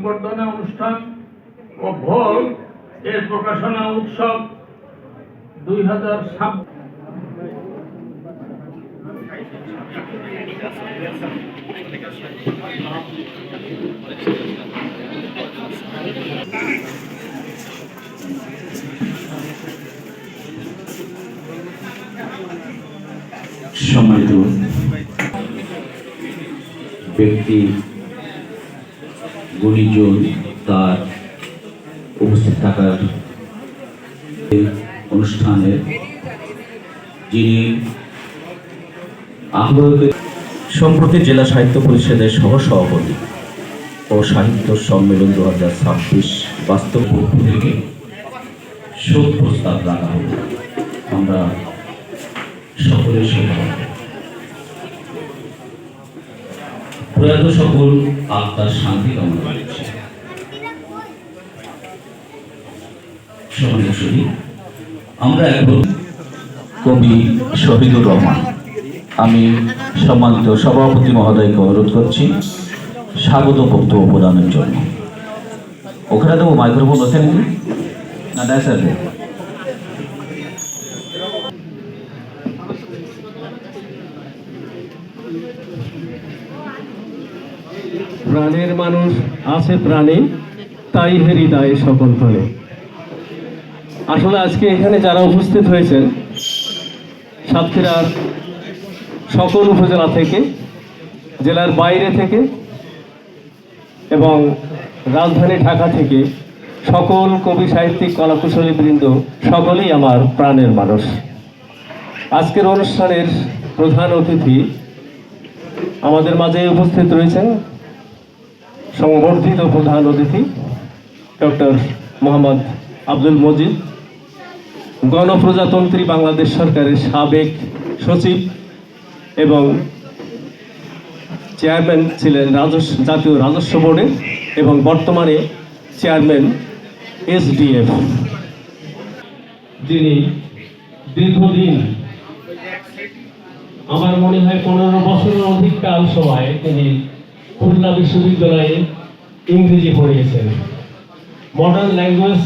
সংবর্ধনা অনুষ্ঠান ও ভোল এর প্রকাশনা উৎসব 2026 সম্মানিত ব্যক্তি গুণীজন তার উপস্থিত থাকার অনুষ্ঠানের যিনি আহ্বায়ক সম্প্রতি জেলা সাহিত্য পরিষদের সহসভাপতি ও সাহিত্য সম্মেলন 2026 বাস্তব পক্ষ থেকে শোক প্রস্তাব রাখা হল। আমরা সকলের সাথে প্রয়াত সকল আত্মার শান্তি কামনা করছি। আমরা এখন কবি শহীদুর রহমান, আমি সম্মানিত সভাপতি মহোদয়কে অনুরোধ করছি স্বাগত বক্তব্য প্রদানের জন্য। ওখানে দেবো মাইক্রোফোন, ওখানে না দেয় স্যার? প্রাণের মানুষ আছে প্রাণে, তাই হৃদয়ে সকল ফলে। আসলে আজকে এখানে যারা উপস্থিত হয়েছেন সাতক্ষীরার সকল উপজেলা থেকে, জেলার বাইরে থেকে এবং রাজধানী ঢাকা থেকে সকল কবি সাহিত্যিক কলাকুশলী বৃন্দ সকলেই আমার প্রাণের মানুষ। আজকের অনুষ্ঠানের প্রধান অতিথি আমাদের মাঝে উপস্থিত রয়েছেন সংবর্ধিত প্রধান অতিথি ডক্টর মোহাম্মদ আব্দুল মজিদ, গণপ্রজাতন্ত্রী বাংলাদেশ সরকারের সাবেক সচিব এবং চেয়ারম্যান ছিলেন জাতীয় রাজস্ব বোর্ডের এবং বর্তমানে চেয়ারম্যান SDF, যিনি দীর্ঘদিন, আমার মনে হয় 15 বছরের অধিক কাল সময় তিনি খুলনা বিশ্ববিদ্যালয়ে ইংরেজি পড়িয়েছেন। Modern language